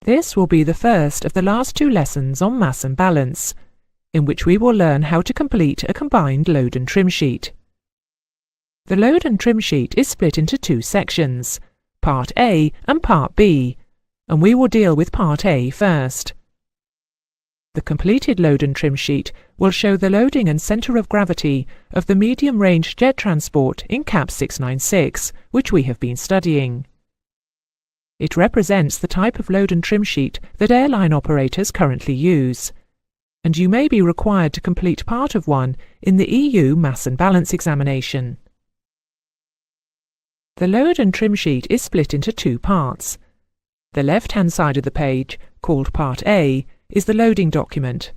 This will be the first of the last two lessons on mass and balance, in which we will learn how to complete a combined load and trim sheet. The load and trim sheet is split into two sections, Part A and Part B, and we will deal with Part A first. The completed load and trim sheet will show the loading and centre of gravity of the medium-range jet transport in CAP 696, which we have been studying. It represents the type of load and trim sheet that airline operators currently use, and you may be required to complete part of one in the EU Mass and Balance examination. The load and trim sheet is split into two parts. The left-hand side of the page, called Part A, is the loading document,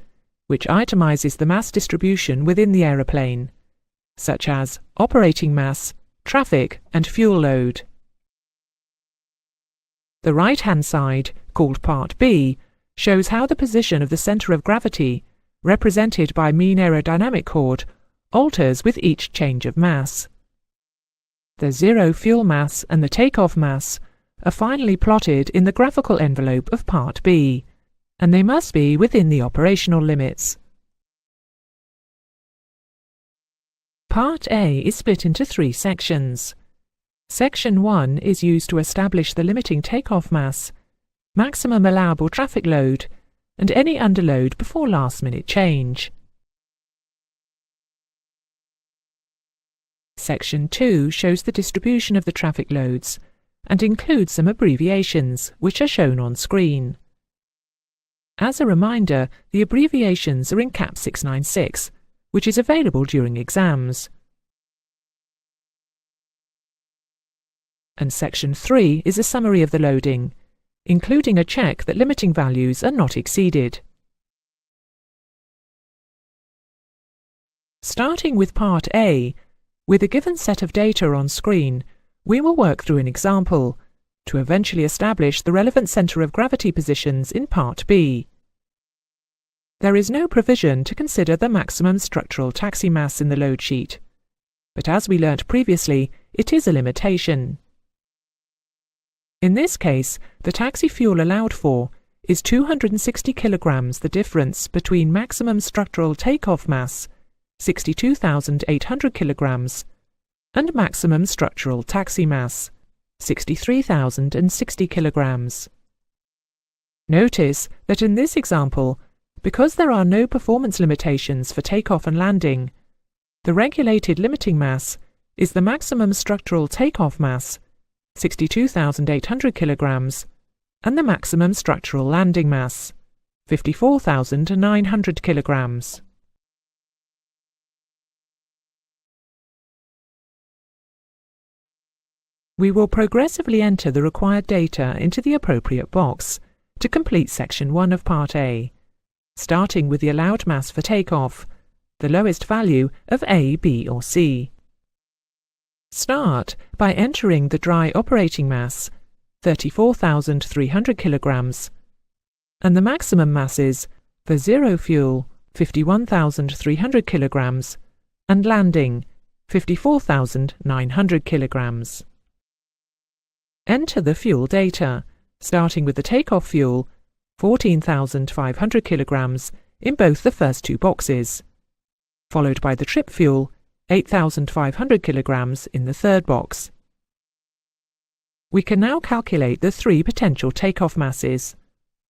which itemises the mass distribution within the aeroplane, such as operating mass, traffic and fuel load. The right-hand side, called Part B, shows how the position of the centre of gravity, represented by mean aerodynamic chord, alters with each change of mass. The zero fuel mass and the takeoff mass are finally plotted in the graphical envelope of Part B, and they must be within the operational limits. Part A is split into three sections. Section 1 is used to establish the limiting takeoff mass, maximum allowable traffic load, and any underload before last-minute change. Section 2 shows the distribution of the traffic loads and includes some abbreviations, which are shown on screen. As a reminder, the abbreviations are in CAP 696, which is available during exams. And Section 3 is a summary of the loading, including a check that limiting values are not exceeded. Starting with Part A, with a given set of data on screen, we will work through an example to eventually establish the relevant centre of gravity positions in Part B. There is no provision to consider the maximum structural taxi mass in the load sheet, but as we learnt previously, it is a limitation. In this case, the taxi fuel allowed for is 260 kilograms, the difference between maximum structural takeoff mass, 62,800 kilograms, and maximum structural taxi mass, 63,060 kilograms. Notice that in this example, because there are no performance limitations for takeoff and landing, the regulated limiting mass is the maximum structural takeoff mass, 62,800 kilograms, and the maximum structural landing mass, 54,900 kilograms. We will progressively enter the required data into the appropriate box to complete Section 1 of Part A, starting with the allowed mass for takeoff, the lowest value of A, B or C. Start by entering the dry operating mass, 34,300 kilograms, and the maximum masses for zero fuel, 51,300 kilograms, and landing, 54,900 kilograms. Enter the fuel data, starting with the takeoff fuel, 14,500 kilograms, in both the first two boxes, followed by the trip fuel, 8,500 kilograms, in the third box. We can now calculate the three potential takeoff masses,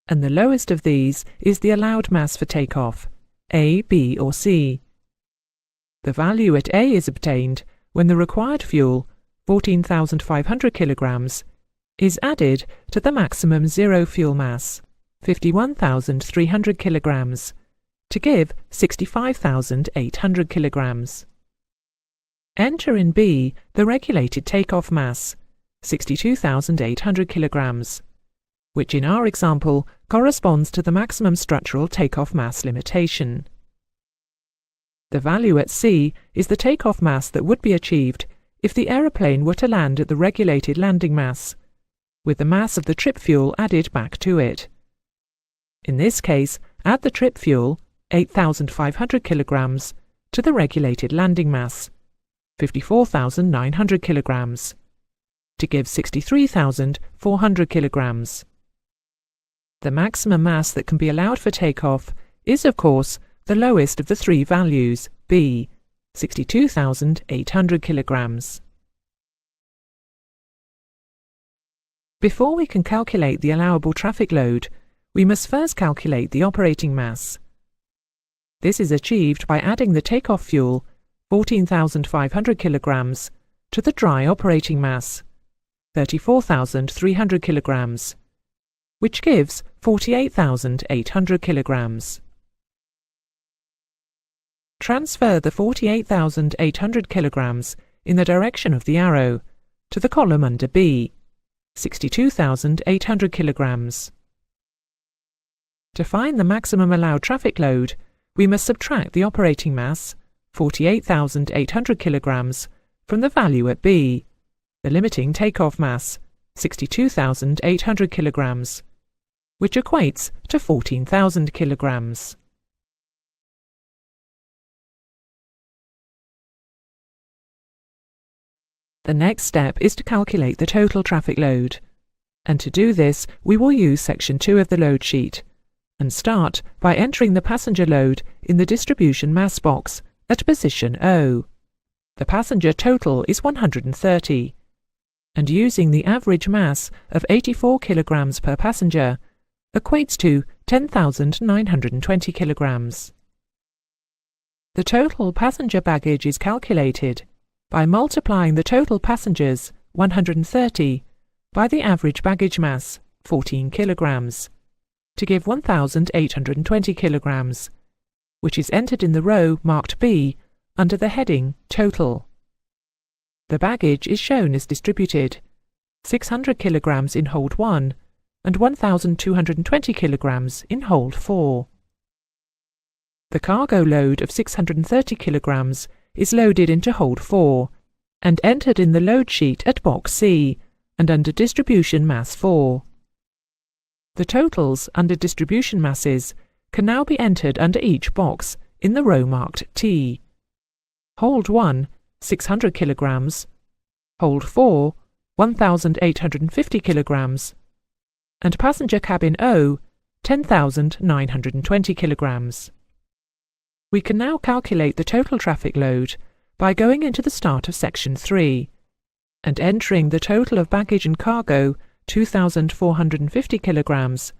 and the lowest of these is the allowed mass for takeoff, A, B or C. The value at A is obtained when the required fuel, 14,500 kilograms, is added to the maximum zero fuel mass, 51,300 kilograms, to give 65,800 kilograms. Enter in B the regulated takeoff mass, 62,800 kilograms, which in our example corresponds to the maximum structural takeoff mass limitation. The value at C is the takeoff mass that would be achieved if the aeroplane were to land at the regulated landing mass, with the mass of the trip fuel added back to it. In this case, add the trip fuel, 8,500 kilograms, to the regulated landing mass, 54,900 kilograms, to give 63,400 kilograms. The maximum mass that can be allowed for takeoff is, of course, the lowest of the three values, B, 62,800 kilograms. Before we can calculate the allowable traffic load, we must first calculate the operating mass. This is achieved by adding the takeoff fuel, 14,500 kilograms, to the dry operating mass, 34,300 kilograms, which gives 48,800 kilograms. Transfer the 48,800 kilograms in the direction of the arrow to the column under B, 62,800 kilograms. To find the maximum allowed traffic load, we must subtract the operating mass, 48,800 kilograms, from the value at B, the limiting takeoff mass, 62,800 kilograms, which equates to 14,000 kilograms. The next step is to calculate the total traffic load, and to do this we will use section 2 of the load sheet, and start by entering the passenger load in the distribution mass box at position O. The passenger total is 130, and using the average mass of 84 kilograms per passenger equates to 10,920 kilograms. The total passenger baggage is calculated by multiplying the total passengers, 130, by the average baggage mass, 14 kilograms, to give 1,820 kilograms, which is entered in the row marked B under the heading Total. The baggage is shown as distributed, 600 kilograms in hold 1 and 1,220 kilograms in hold 4. The cargo load of 630 kilograms is loaded into hold 4 and entered in the load sheet at box C and under distribution mass 4. The totals under distribution masses can now be entered under each box in the row marked T. Hold 1, 600 kilograms, hold 4, 1,850 kilograms, and passenger cabin O, 10,920 kilograms. We can now calculate the total traffic load by going into the start of section 3 and entering the total of baggage and cargo, 2,450 kilograms,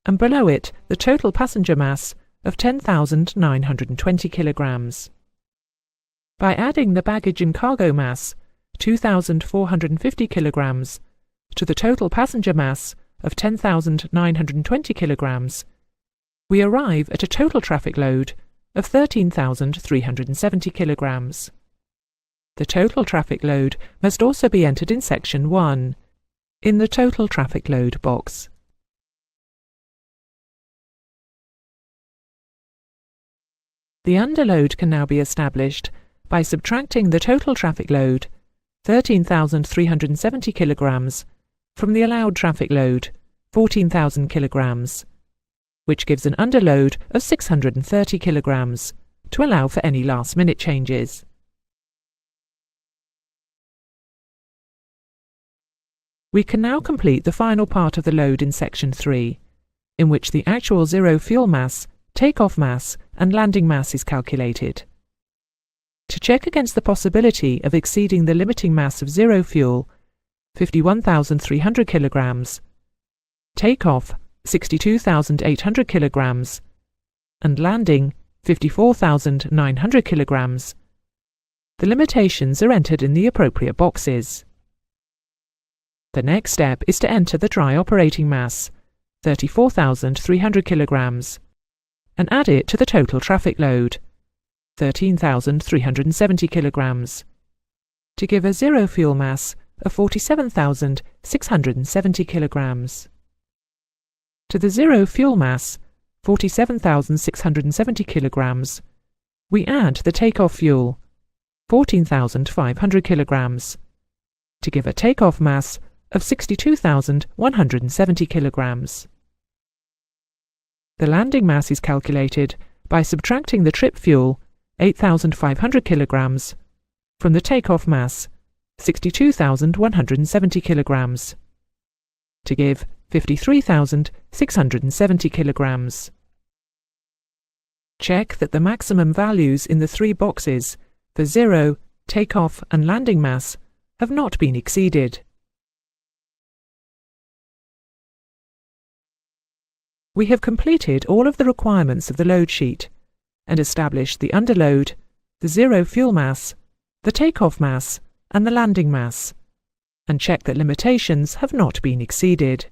and below it the total passenger mass of 10,920 kilograms. By adding the baggage and cargo mass, 2,450 kilograms, to the total passenger mass of 10,920 kilograms, we arrive at a total traffic load of 13,370 kilograms. The total traffic load must also be entered in section 1, in the total traffic load box. The underload can now be established by subtracting the total traffic load, 13,370 kilograms, from the allowed traffic load, 14,000 kilograms, which gives an underload of 630 kilograms to allow for any last-minute changes. We can now complete the final part of the load in section 3, in which the actual zero fuel mass, takeoff mass and landing mass is calculated. To check against the possibility of exceeding the limiting mass of zero fuel, 51,300 kilograms, takeoff 62,800 kilograms, and landing 54,900 kilograms, the limitations are entered in the appropriate boxes. The next step is to enter the dry operating mass, 34,300 kilograms, and add it to the total traffic load, 13,370 kilograms, to give a zero fuel mass of 47,670 kilograms. To the zero fuel mass, 47,670 kilograms, we add the takeoff fuel, 14,500 kilograms, to give a takeoff mass of 62,170 kilograms. The landing mass is calculated by subtracting the trip fuel, 8,500 kilograms, from the takeoff mass, 62,170 kilograms, to give 670 kilograms. Check that the maximum values in the 3 boxes for 0, takeoff and landing mass have not been exceeded. We have completed all of the requirements of the load sheet and established the underload, the 0 fuel mass, the takeoff mass and the landing mass, and check that limitations have not been exceeded.